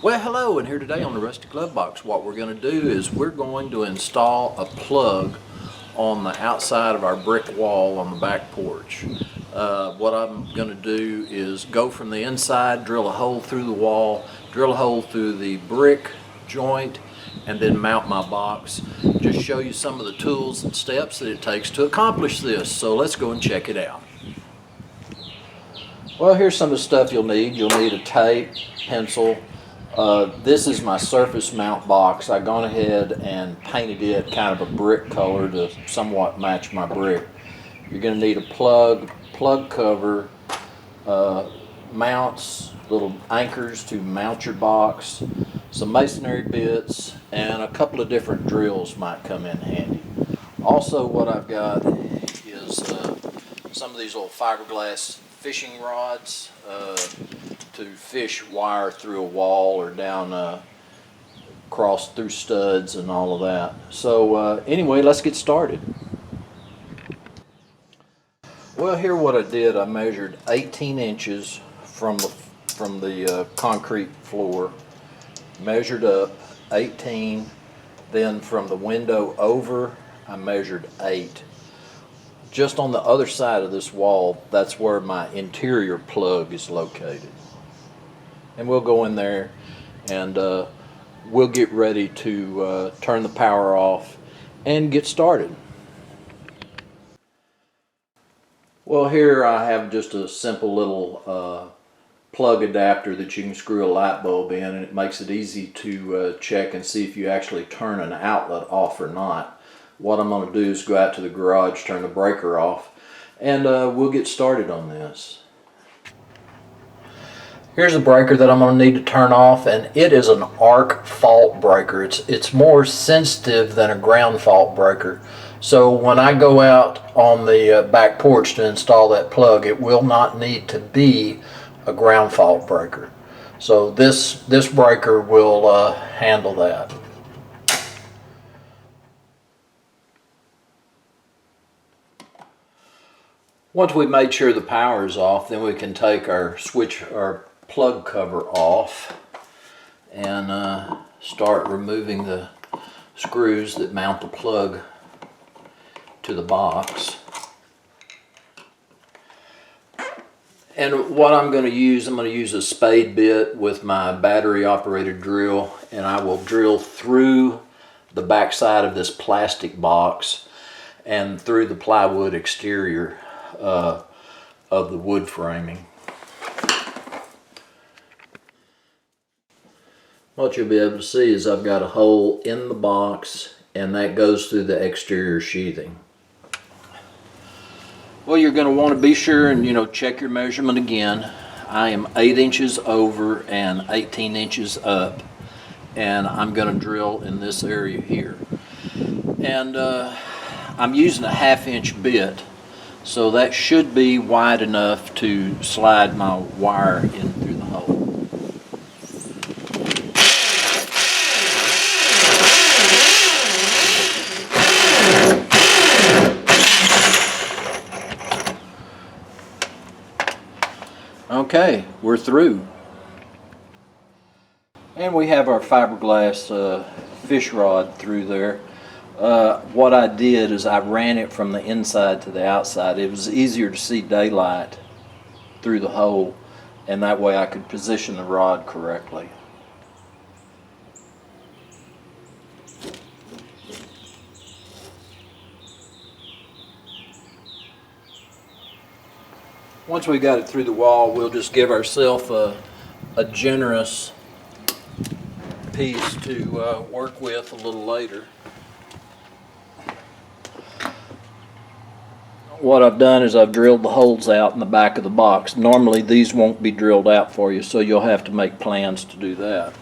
Well, hello, and here today on the Rusty Glovebox, what we're going to do is we're going to install a plug on the outside of our brick wall on the back porch. What I'm going to do is go from the inside, drill a hole through the wall, drill a hole through the brick joint, and then mount my box. Just show you some of the tools and steps that it takes to accomplish this. So let's go and check it out. Well, here's some of the stuff you'll need. You'll need a tape, pencil. This is my surface mount box. I've gone ahead and painted it kind of a brick color to somewhat match my brick. You're going to need a plug cover, mounts, little anchors to mount your box, some masonry bits, and a couple of different drills might come in handy. Also, what I've got is some of these little fiberglass fishing rods to fish wire through a wall or down across through studs and all of that. So anyway, let's get started. Well, here what I did, I measured 18 inches from the concrete floor, measured up 18, then from the window over I measured 8. Just on the other side of this wall, that's where my interior plug is located. And we'll go in there and we'll get ready to turn the power off and get started. Well, here I have just a simple little plug adapter that you can screw a light bulb in, and it makes it easy to check and see if you actually turn an outlet off or not. What I'm going to do is go out to the garage, turn the breaker off, and we'll get started on this. Here's a breaker that I'm going to need to turn off, and it is an arc fault breaker. It's more sensitive than a ground fault breaker. So when I go out on the back porch to install that plug, it will not need to be a ground fault breaker. So this breaker will handle that. Once we've made sure the power is off, then we can take our plug cover off and start removing the screws that mount the plug to the box. And what I'm going to use a spade bit with my battery operated drill, and I will drill through the back side of this plastic box and through the plywood exterior of the wood framing. What you'll be able to see is I've got a hole in the box, and that goes through the exterior sheathing. Well, you're going to want to be sure and check your measurement again. I am 8 inches over and 18 inches up, and I'm going to drill in this area here. And I'm using a 1/2 inch bit, so that should be wide enough to slide my wire in through the hole. Okay, we're through. And we have our fiberglass fish rod through there. What I did is I ran it from the inside to the outside. It was easier to see daylight through the hole, and that way I could position the rod correctly. Once we got it through the wall, we'll just give ourselves a generous piece to work with a little later. What I've done is I've drilled the holes out in the back of the box. Normally these won't be drilled out for you, so you'll have to make plans to do that.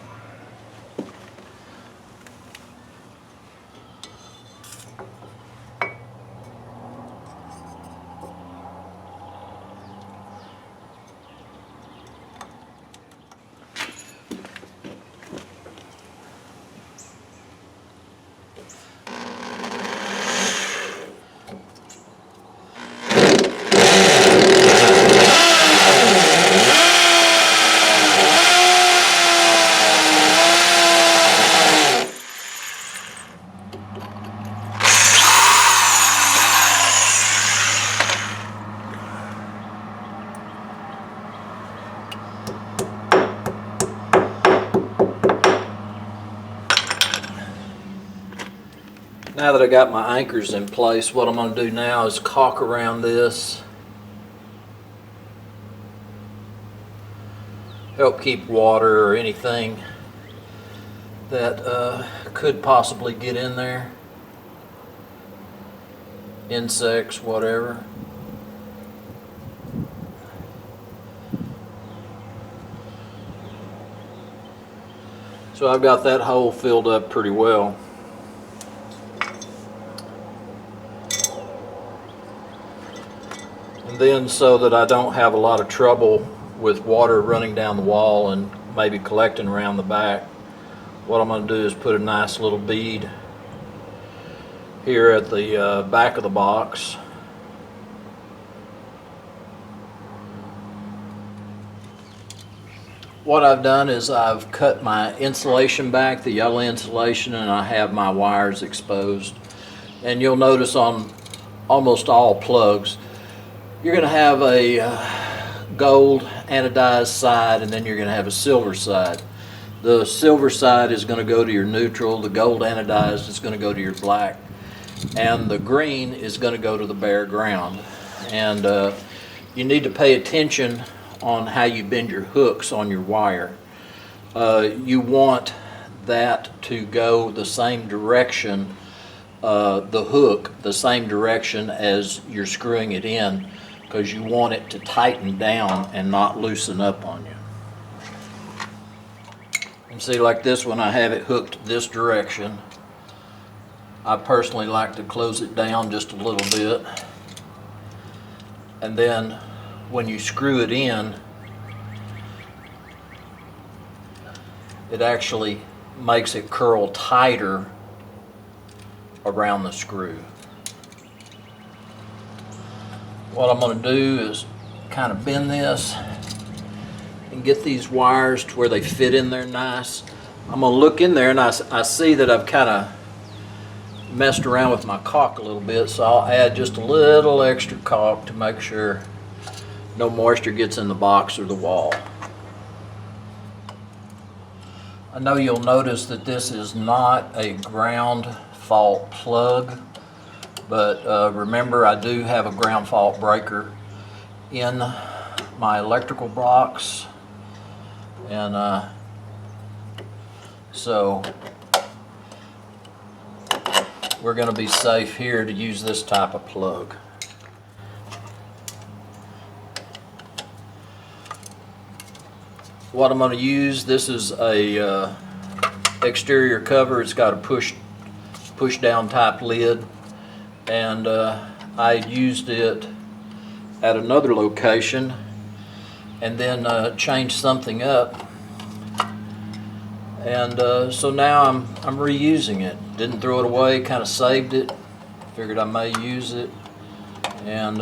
Now that I got my anchors in place, what I'm going to do now is caulk around this. Help keep water or anything that could possibly get in there. Insects, whatever. So I've got that hole filled up pretty well. And then so that I don't have a lot of trouble with water running down the wall and maybe collecting around the back, what I'm going to do is put a nice little bead here at the back of the box. What I've done is I've cut my insulation back, the yellow insulation, and I have my wires exposed. And you'll notice on almost all plugs, you're going to have a gold anodized side, and then you're going to have a silver side. The silver side is going to go to your neutral, the gold anodized is going to go to your black, and the green is going to go to the bare ground. And you need to pay attention on how you bend your hooks on your wire. You want that to go the same direction, the hook the same direction as you're screwing it in, because you want it to tighten down and not loosen up on you. And see, like this one, I have it hooked this direction. I personally like to close it down just a little bit, and then when you screw it in, it actually makes it curl tighter around the screw. What I'm going to do is kind of bend this and get these wires to where they fit in there nice. I'm going to look in there, and I see that I've kind of messed around with my caulk a little bit, so I'll add just a little extra caulk to make sure no moisture gets in the box or the wall. I know you'll notice that this is not a ground fault plug, but remember, I do have a ground fault breaker in my electrical box, and so we're going to be safe here to use this type of plug. What I'm going to use, this is a exterior cover. It's got a push down type lid, and I used it at another location and then changed something up, and so now I'm reusing it. Didn't throw it away, kind of saved it, figured I may use it, and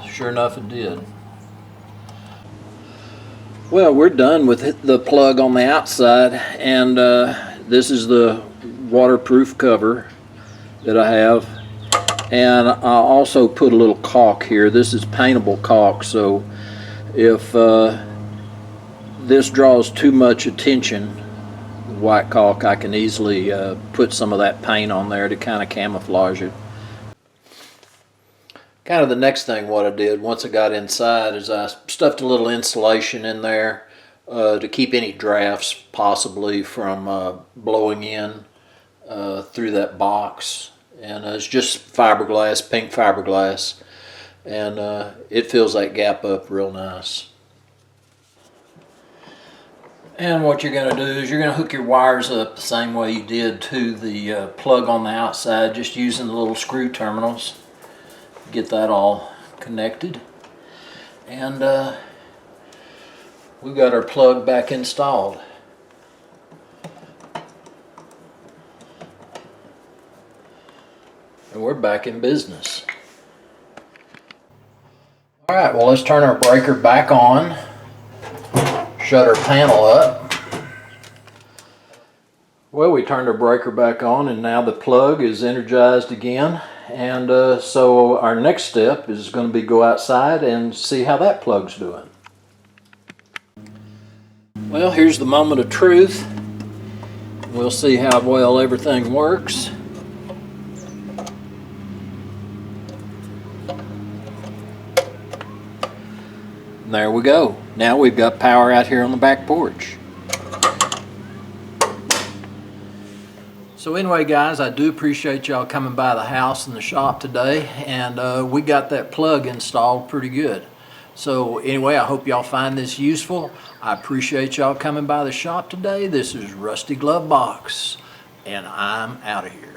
sure enough it did. Well, we're done with the plug on the outside, and this is the waterproof cover that I have, and I also put a little caulk here. This is paintable caulk, so if this draws too much attention, the white caulk, I can easily put some of that paint on there to kind of camouflage it. Kind of the next thing what I did once I got inside is I stuffed a little insulation in there to keep any drafts possibly from blowing in through that box. And it's just fiberglass, pink fiberglass, and it fills that gap up real nice. And what you're going to do is you're going to hook your wires up the same way you did to the plug on the outside, just using the little screw terminals. Get that all connected, and we've got our plug back installed. And we're back in business. Alright, well, let's turn our breaker back on, shut our panel up. Well, we turned our breaker back on, and now the plug is energized again. And so our next step is going to be go outside and see how that plug's doing. Well, here's the moment of truth. We'll see how well everything works. there we go. Now we've got power out here on the back porch. So anyway, guys, I do appreciate y'all coming by the house and the shop today, and we got that plug installed pretty good. So anyway, I hope y'all find this useful. I appreciate y'all coming by the shop today. This is Rusty Glovebox, and I'm out of here.